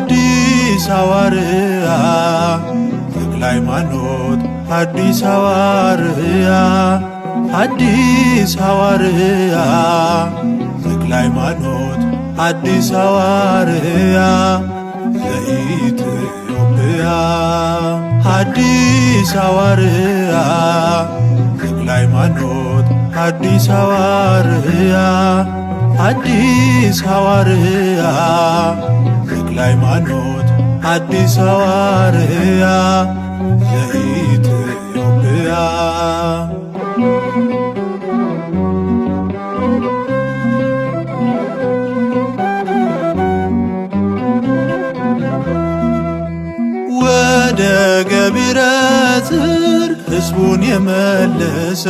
ሐዲስ ሐዋርያ ተክለ ሃይማኖት ሐዲስ ሐዋርያ ሐዲስ ሐዋርያ ተክለ ሃይማኖት ሐዲስ ሐዋርያ ዘኢትዮጵያ ሐዲስ ሐዋርያ ተክለ ሃይማኖት ሐዲስ ሐዋርያ ሐዲስ ሐዋርያ ተክለ ሃይማኖት ሐዲስ ሐዋርያ ዘኢትዮጵያ ወደ ገቢረ ጽድቅ ሕዝቡን የመለሰ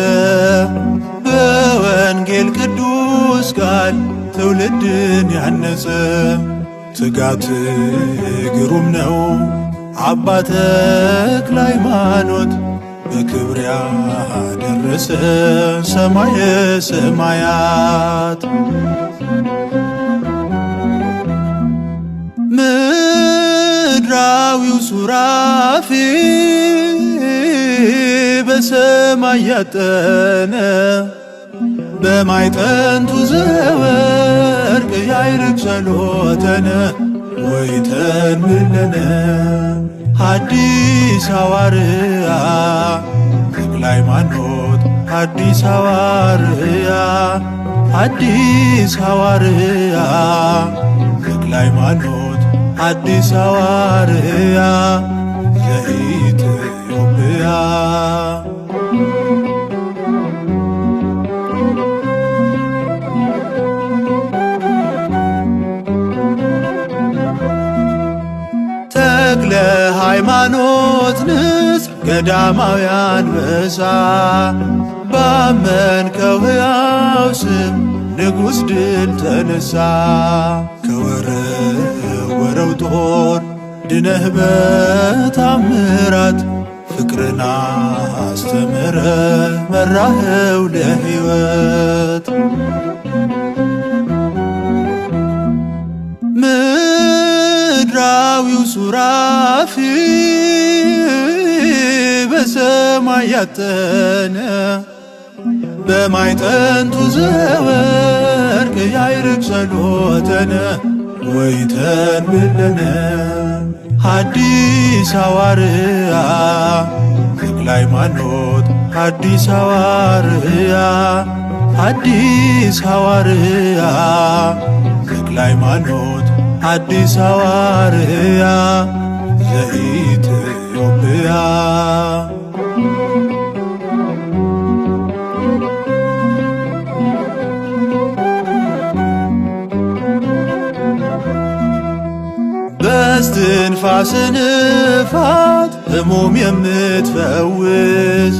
በወንጌል ቅዱስ ቃል ትውልድን ያነጸ ትጋት ግሩም ነው አባ ተክለ ሃይማኖት በክብር ያደረሰ ሰማየ ሰማያት ምድራዊው ሱራፌ በሰማይ ያጠነ በማይጠንቱ ዘወርቅ ያይርግ ጸሎተነ ወይተን ምለነ ሐዲስ ሐዋርያ ተክለ ሃይማኖት ሐዲስ ሐዋርያ ሐዲስ ሐዋርያ ተክለ ሃይማኖት ሐዲስ ሐዋርያ ዘኢትዮጵያ ተክለ ሃይማኖት ንጽሕ ገዳማዊ አንበሳ ባመንከው ሕያው ስም ንጉሥ ድል ተነሳ ከወረወረው ጦር ድነህ በታምራት ፍቅርን አስተምረ መራኸው ለሕይወት ምድራዊው ሱራፌ በሰማይ ያጠነ በማይጠንቱ ዘወርቅ ያይርግ ጸሎተነ ወይተን ምለነ ሐዲስ ሐዋርያ ተክለ ሃይማኖት ሐዲስ ሐዋርያ ሐዲስ ሐዋርያ ተክለ ሃይማኖት ሐዲስ ሐዋርያ ዘኢትዮጵያ በስትንፋስ ንፋት ሕሙም የምትፈውስ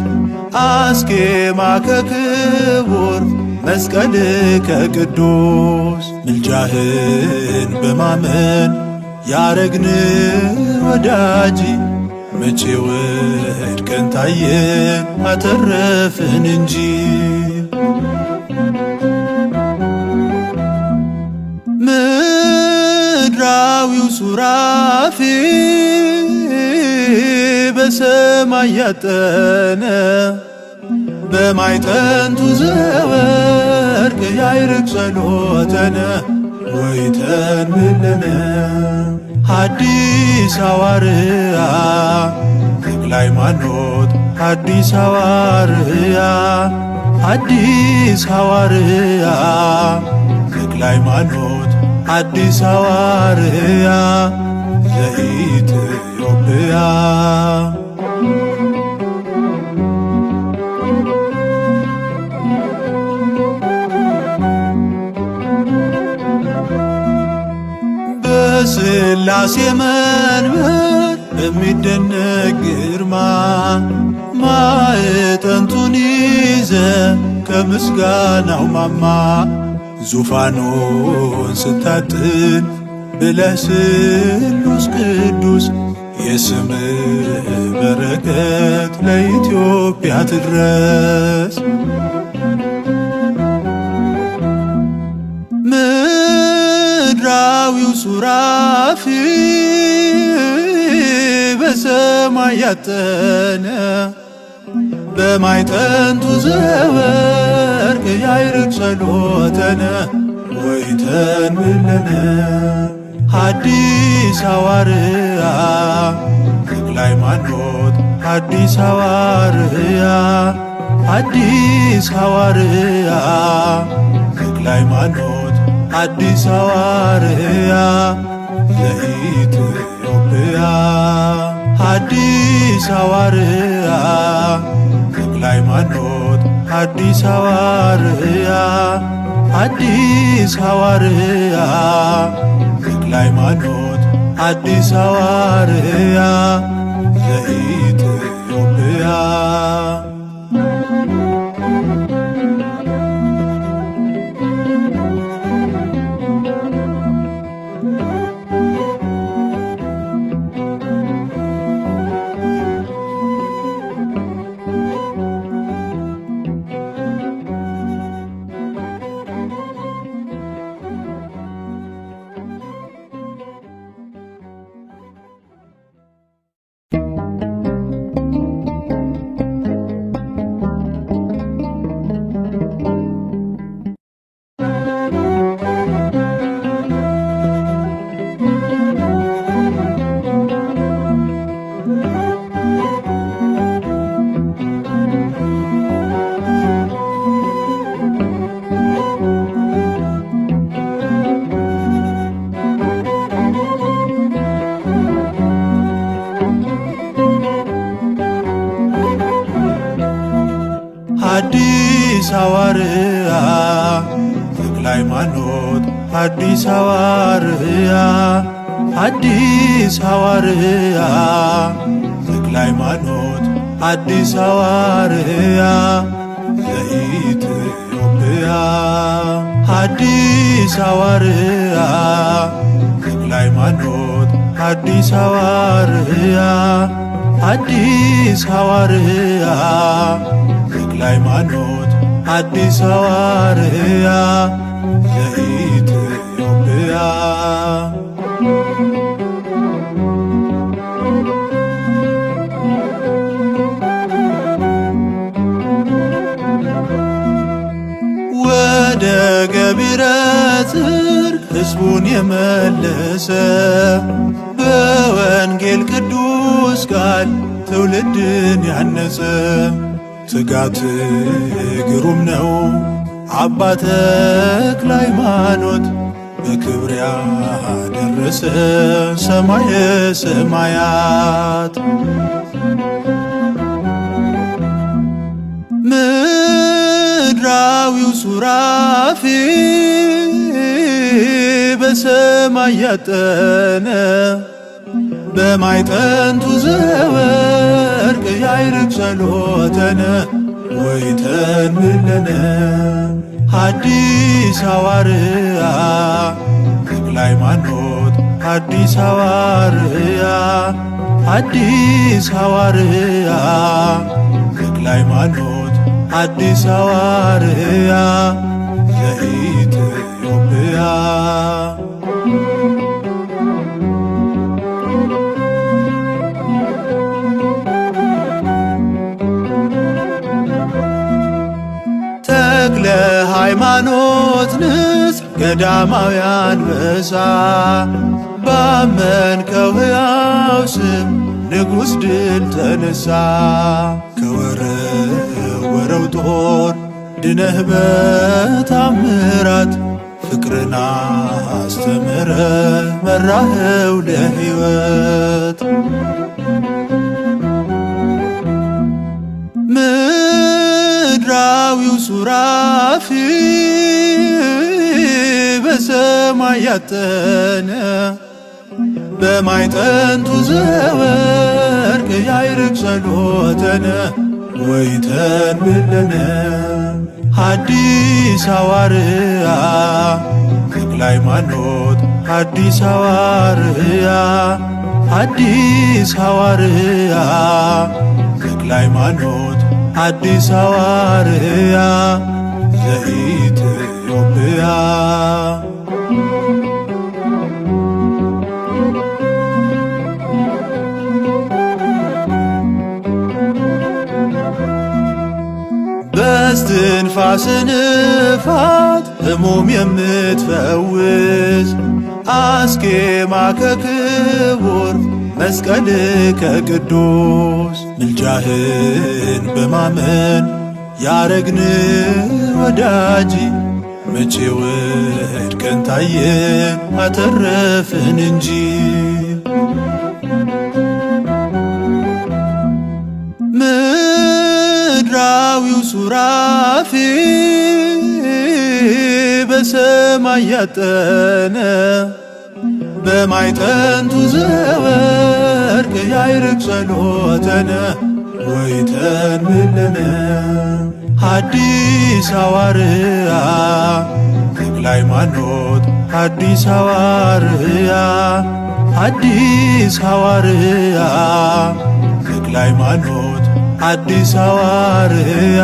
አስኬማ ከክቡር መስቀል ከቅዱስ ምልጃህን በማመን ያረግን ወዳጅ መቼ ወድቀን ታየን አተረፍን እንጂ ምድራዊው ሱራፌ በሰማይ ያጠነ በማይጠንቱ ዘወርቅ ያይርግ ጸሎተነ ወይተን ምለነ ሐዲስ ሐዋርያ ተክለ ሃይማኖት ሐዲስ ሐዋርያ ሐዲስ ሐዋርያ ተክለ ሃይማኖት ሐዲስ ሐዋርያ ዘኢትዮጵያ በሥላሴ መንበር በሚደነቅ ግርማ ማዕጠንቱን ይዘ ከምስጋናው ማማ ዙፋኑን ስታጥን ብለህ ስሉስ ቅዱስ የስምህ በረከት ለኢትዮጵያ ትድረስ። ምድራ ምድራዊው ሱራፊ በሰማይ ያጠነ በማይጠንቱ ዘወርቅ ያይርግ ጸሎተነ ወይተን ብለነ ሐዲስ ሐዋርያ ተክለ ሃይማኖት ሐዲስ ሐዋርያ ሐዲስ ሐዋርያ ተክለ ሃይማኖት ሐዲስ ሐዋርያ ለኢትዮጵያ ሐዲስ ሐዋርያ ተክለ ሃይማኖት ሐዲስ ሐዋርያ ሐዲስ ሐዋርያ ተክለ ሃይማኖት ሐዲስ ሐዋርያ ለኢትዮጵያ ሐዲስ ሐዋርያ ተክለ ሃይማኖት ሐዲስ ሐዋርያ ሐዲስ ሐዋርያ ተክለ ሃይማኖት ሐዲስ ሐዋርያ ለኢትዮጵያ ሐዲስ ሐዋርያ ተክለ ሃይማኖት ሐዲስ ሐዋርያ ሐዲስ ሐዋርያ ተክለ ሃይማኖት ሐዲስ ሐዋርያ ለኢትዮጵያ ወደ ገቢረ ጽድቅ ሕዝቡን የመለሰ በወንጌል ቅዱስ ቃል ትውልድን ያነጸ ትጋት ግሩም ነው አባ ተክለ ሃይማኖት በክብር ያደረሰ ሰማየ ሰማያት ምድራዊው ሱራፊ በሰማይ ያጠነ በማይጠንቱ ዘወርቅ ያይርግ ጸሎተነ ወይተን ብለነ ሐዲስ ሐዋርያ ተክለ ሃይማኖት ሐዲስ ሐዋርያ ሐዲስ ሐዋርያ ተክለ ሃይማኖት ሐዲስ ሐዋርያ ለኢትዮጵያ ተክለ ሃይማኖት ንጽሕ ገዳማዊ አንበሳ ባመንከው ሕያው ስም ንጉሥ ድል ተነሣ ከወረወረው ጦር ድነህ በታምራት ፍቅርን አስተምረ መራኸው ለሕይወት ምድራዊው ሱራፊ በሰማይ ያጠነ በማይጠንቱ ዘወርቅ ያይርግ ጸሎተነ ወይተን ብለነ ሐዲስ ሐዋርያ ተክለ ሃይማኖት ሐዲስ ሐዋርያ ሐዲስ ሐዋርያ ተክለ ሃይማኖት ሐዲስ ሐዋርያ ለኢትዮጵያ የነፋስን እፋት ሕሙም የምትፈውስ አስኬማ ከክቡር መስቀል ከቅዱስ ምልጃህን በማመን ያረግን ወዳጅ መቼ ወድቀን ታየን አተረፍን እንጂ። ምድራዊው ሱራፌ በሰማይ ያጠነ በማይጠንቱ ዘወርቅ ያይርግ ጸሎተነ ወይተን ምለነ ሐዲስ ሐዋርያ ተክለ ሃይማኖት ሐዲስ ሐዋርያ ሐዲስ ሐዋርያ ተክለ ሃይማኖት ሐዲስ ሐዋርያ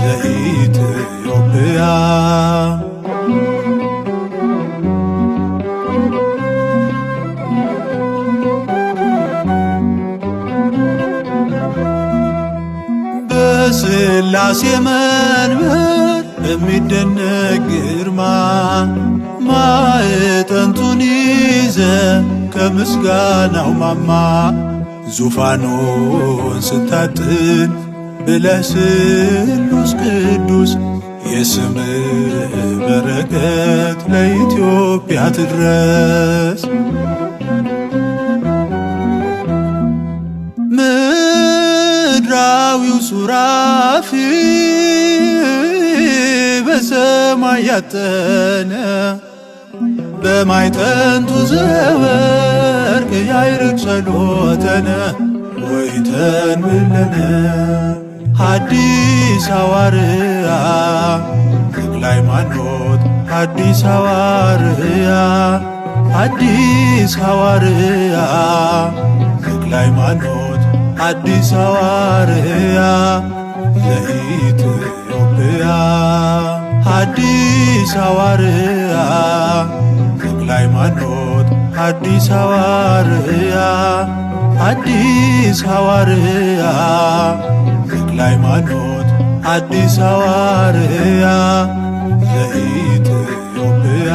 ዘኢትዮጵያ በሥላሴ መንበር በሚደነቅ ግርማ ማዕጠንቱን ይዘ ከምስጋናው ማማ ዙፋኑን ስታጥን ብለህ ስሉስ ቅዱስ የስምህ በረከት ለኢትዮጵያ ትድረስ። ምድራዊው ሱራፌ በሰማይ ያጠነ በማይጠንቱ ዘወርቅ ያይርግ ጸሎተነ ወይተን ምለነ ሐዲስ ሐዋርያ ተክለ ሃይማኖት ሐዲስ ሐዋርያ ሐዲስ ሐዋርያ ተክለ ሃይማኖት ሐዲስ ሐዋርያ ዘኢትዮጵያ ሐዲስ ሐዋርያ ተክለ ሃይማኖት ሐዲስ ሐዋርያ ሐዲስ ሐዋርያ ተክለ ሃይማኖት ሐዲስ ሐዋርያ ዘኢትዮጵያ